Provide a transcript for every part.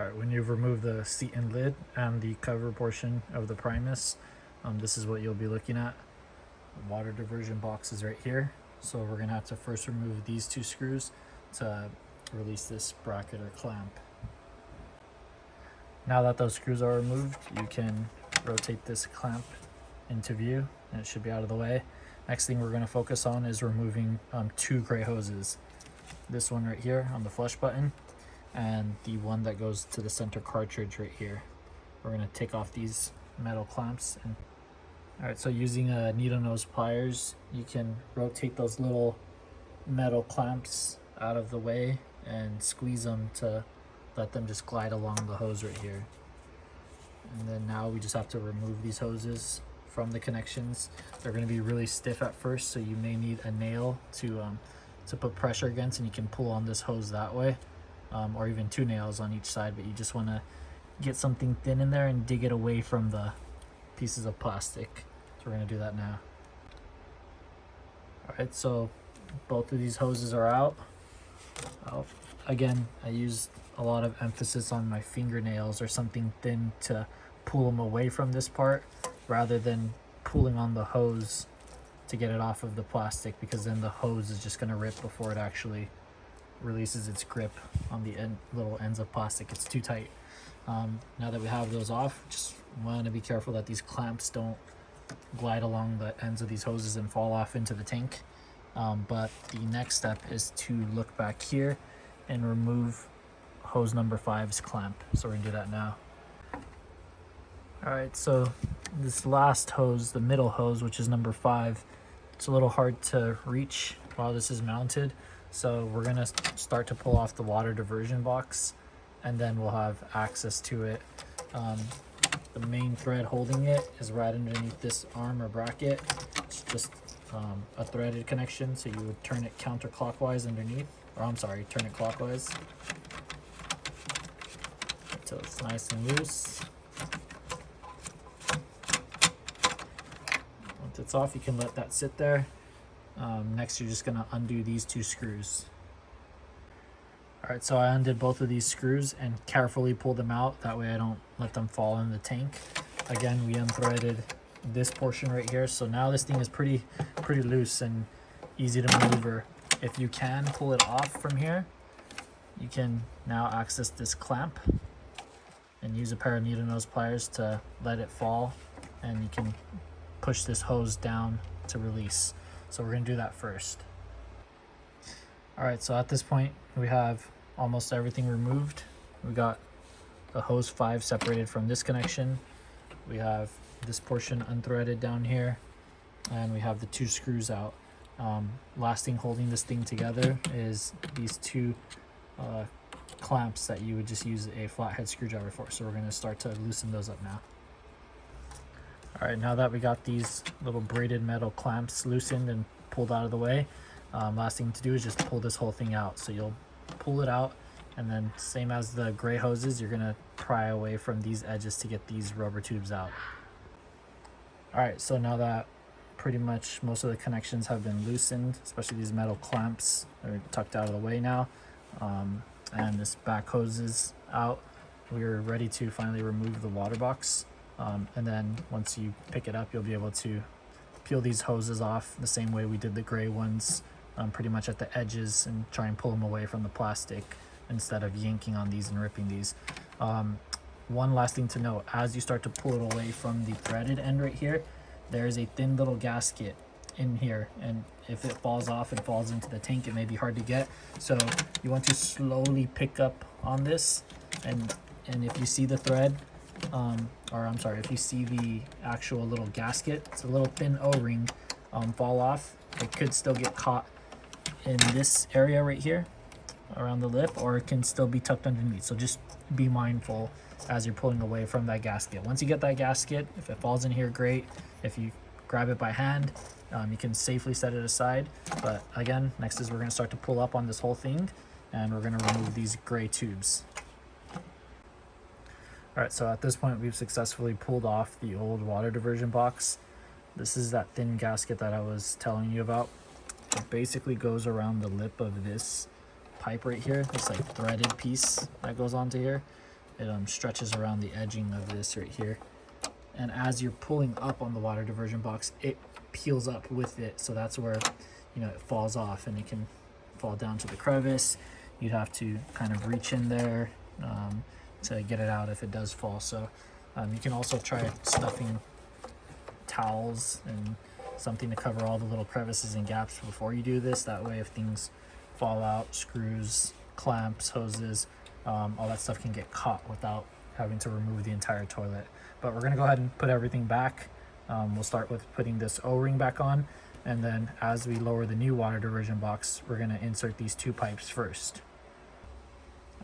Alright, when you've removed the seat and lid and the cover portion of the Primus, this is what you'll be looking at. The water diversion box is right here. So we're going to have to first remove these two screws to release this bracket or clamp. Now that those screws are removed, you can rotate this clamp into view and it should be out of the way. Next thing we're going to focus on is removing two gray hoses. This one right here on the flush button, and the one that goes to the center cartridge right here. We're going to take off these metal clamps. Alright, so using needle nose pliers, you can rotate those little metal clamps out of the way and squeeze them to let them just glide along the hose right here. And then now we just have to remove these hoses from the connections. They're going to be really stiff at first, so you may need a nail to put pressure against, and you can pull on this hose that way. Or even two nails on each side, but you just want to get something thin in there and dig it away from the pieces of plastic. So we're going to do that now. Alright, so both of these hoses are out. Again, I used a lot of emphasis on my fingernails or something thin to pull them away from this part rather than pulling on the hose to get it off of the plastic, because then the hose is just going to rip before it actually releases its grip on the little ends of plastic. It's too tight. Now that we have those off, just want to be careful that these clamps don't glide along the ends of these hoses and fall off into the tank. But the next step is to look back here and remove hose number 5's clamp. So we're gonna do that now. Alright, so this last hose, the middle hose, which is number 5, it's a little hard to reach while this is mounted. So we're gonna start to pull off the water diversion box, and then we'll have access to it. The main thread holding it is right underneath this arm or bracket. It's just a threaded connection, so you would turn it counterclockwise underneath, or I'm sorry, turn it clockwise until it's nice and loose. Once it's off, you can let that sit there. Next, you're just going to undo these two screws. Alright, so I undid both of these screws and carefully pulled them out. That way I don't let them fall in the tank. Again, we unthreaded this portion right here. So now this thing is pretty loose and easy to maneuver. If you can pull it off from here, you can now access this clamp and use a pair of needle nose pliers to let it fall, and you can push this hose down to release. So we're going to do that first. Alright, so at this point we have almost everything removed. We got the hose 5 separated from this connection. We have this portion unthreaded down here, and we have the two screws out. Last thing holding this thing together is these two clamps that you would just use a flathead screwdriver for. So we're going to start to loosen those up now. Alright, now that we got these little braided metal clamps loosened and pulled out of the way, last thing to do is just pull this whole thing out. So you'll pull it out, and then same as the gray hoses, you're going to pry away from these edges to get these rubber tubes out. Alright, so now that pretty much most of the connections have been loosened, especially these metal clamps are tucked out of the way now, and this back hose is out, we're ready to finally remove the water box. And then once you pick it up, you'll be able to peel these hoses off the same way we did the gray ones, pretty much at the edges, and try and pull them away from the plastic instead of yanking on these and ripping these. One last thing to note, as you start to pull it away from the threaded end right here, there is a thin little gasket in here, and if it falls off and falls into the tank, it may be hard to get. So you want to slowly pick up on this, and if you see the thread, or I'm sorry, if you see the actual little gasket, it's a little thin O-ring, fall off, it could still get caught in this area right here around the lip, or it can still be tucked underneath. So just be mindful as you're pulling away from that gasket. Once you get that gasket, if it falls in here, great. If you grab it by hand, you can safely set it aside. But again, next is we're going to start to pull up on this whole thing, and we're going to remove these gray tubes. Alright, so at this point we've successfully pulled off the old water diversion box. This is that thin gasket that I was telling you about. It basically goes around the lip of this pipe right here, this like threaded piece that goes onto here. it stretches around the edging of this right here. And as you're pulling up on the water diversion box, it peels up with it. So that's where, you know, it falls off and it can fall down to the crevice. You'd have to kind of reach in there to get it out if it does fall. So you can also try stuffing towels and something to cover all the little crevices and gaps before you do this. That way if things fall out, screws, clamps, hoses, all that stuff can get caught without having to remove the entire toilet. But we're gonna go ahead and put everything back. We'll start with putting this O-ring back on, and then as we lower the new water diversion box, we're gonna insert these 2 pipes first.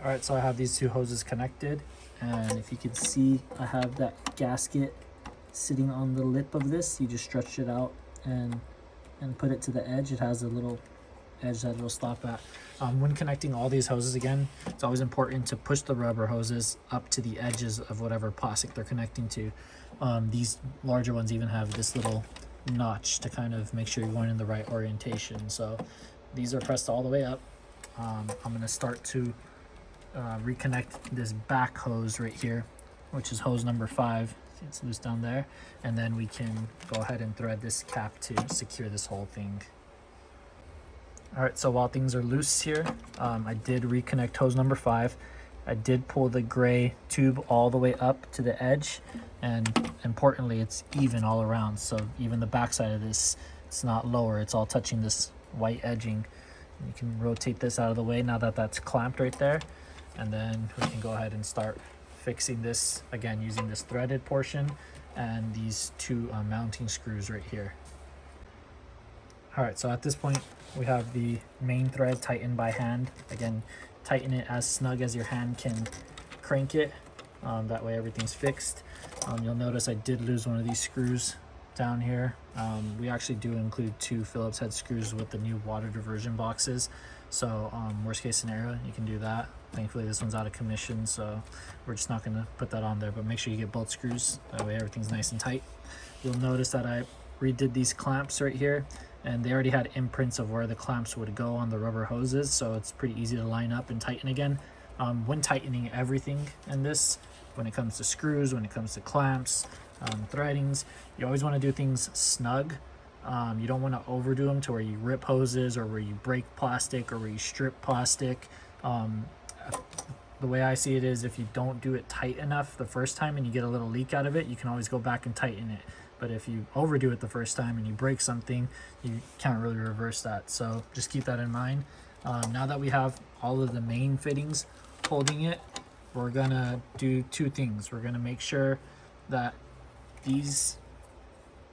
All right, so I have these 2 hoses connected, and if you can see, I have that gasket sitting on the lip of this. You just stretch it out and put it to the edge. It has a little edge that it'll stop at. When connecting all these hoses again, it's always important to push the rubber hoses up to the edges of whatever plastic they're connecting to. These larger ones even have this little notch to kind of make sure you're going in the right orientation. So these are pressed all the way up. I'm going to start to reconnect this back hose right here, which is hose number 5. It's loose down there, and then we can go ahead and thread this cap to secure this whole thing. All right, so while things are loose here, I did reconnect hose number 5. I did pull the gray tube all the way up to the edge, and importantly, it's even all around. So even the back side of this, it's not lower, it's all touching this white edging. You can rotate this out of the way now that that's clamped right there, and then we can go ahead and start fixing this again using this threaded portion and these 2 mounting screws right here. All right, so at this point we have the main thread tightened by hand. Again, tighten it as snug as your hand can crank it. That way everything's fixed. You'll notice I did lose one of these screws down here. We actually do include 2 Phillips head screws with the new water diversion boxes. So worst case scenario, you can do that. Thankfully this one's out of commission, so we're just not gonna put that on there, but make sure you get both screws. That way everything's nice and tight. You'll notice that I redid these clamps right here, and they already had imprints of where the clamps would go on the rubber hoses, so it's pretty easy to line up and tighten again. When tightening everything in this, when it comes to screws, when it comes to clamps, threadings, you always want to do things snug. You don't want to overdo them to where you rip hoses or where you break plastic or where you strip plastic. The way I see it is, if you don't do it tight enough the first time and you get a little leak out of it, you can always go back and tighten it. But if you overdo it the first time and you break something, you can't really reverse that. So just keep that in mind. Now that we have all of the main fittings holding it, we're gonna do 2 things. We're gonna make sure that these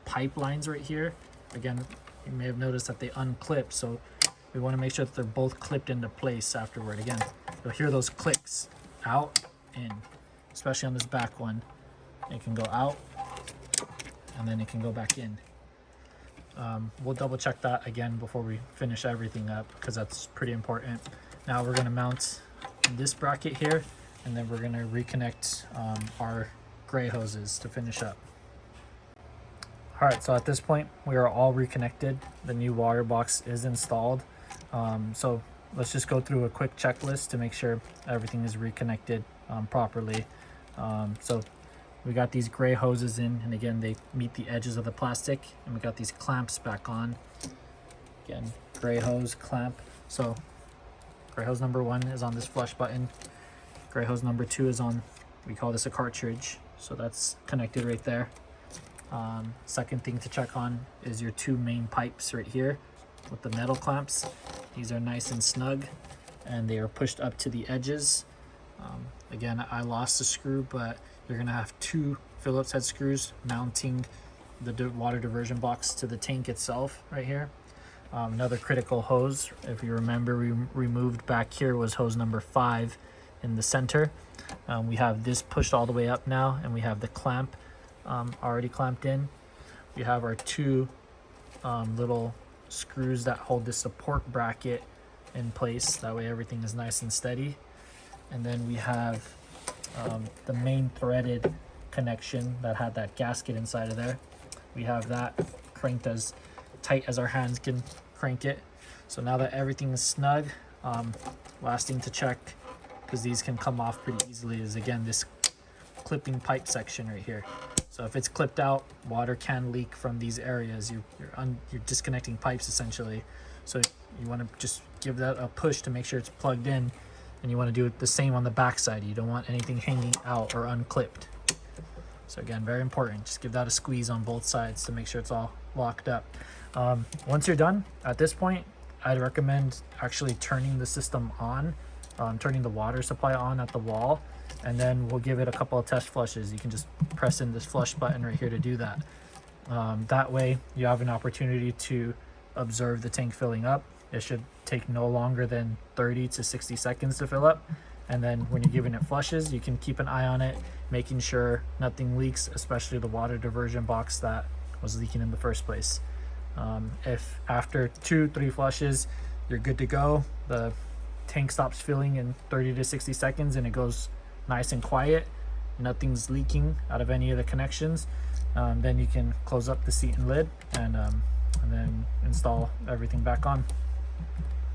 pipe lines right here, again, you may have noticed that they unclip, so we want to make sure that they're both clipped into place afterward. Again, you'll hear those clicks out, in, especially on this back one. It can go out and then it can go back in. We'll double check that again before we finish everything up, because that's pretty important. Now we're going to mount this bracket here, and then we're going to reconnect our gray hoses to finish up. All right, so at this point we are all reconnected. The new water box is installed. So let's just go through a quick checklist to make sure everything is reconnected properly. So we got these gray hoses in, and again, they meet the edges of the plastic, and we got these clamps back on. Again, gray hose clamp. So gray hose number 1 is on this flush button. Gray hose number 2 is on, we call this a cartridge. So that's connected right there. Second thing to check on is your 2 main pipes right here with the metal clamps. These are nice and snug, and they are pushed up to the edges. Again, I lost a screw, but you're gonna have 2 Phillips head screws mounting the water diversion box to the tank itself right here. Another critical hose, if you remember, we removed back here was hose number 5 in the center. We have this pushed all the way up now, and we have the clamp already clamped in. We have our 2 little screws that hold the support bracket in place. That way everything is nice and steady. And then we have the main threaded connection that had that gasket inside of there. We have that cranked as tight as our hands can crank it. So now that everything is snug, last thing to check because these can come off pretty easily, is again this clipping pipe section right here. So if it's clipped out, water can leak from these areas. You're disconnecting pipes essentially. So you want to just give that a push to make sure it's plugged in, and you want to do it the same on the back side. You don't want anything hanging out or unclipped. So again, very important. Just give that a squeeze on both sides to make sure it's all locked up. Once you're done, at this point, I'd recommend actually turning the system on, turning the water supply on at the wall, and then we'll give it a couple of test flushes. You can just press in this flush button right here to do that. That way you have an opportunity to observe the tank filling up. It should take no longer than 30 to 60 seconds to fill up. And then when you're giving it flushes, you can keep an eye on it, making sure nothing leaks, especially the water diversion box that was leaking in the first place. If after 2-3 flushes you're good to go, the tank stops filling in 30 to 60 seconds and it goes nice and quiet, nothing's leaking out of any of the connections, then you can close up the seat and lid and then install everything back on.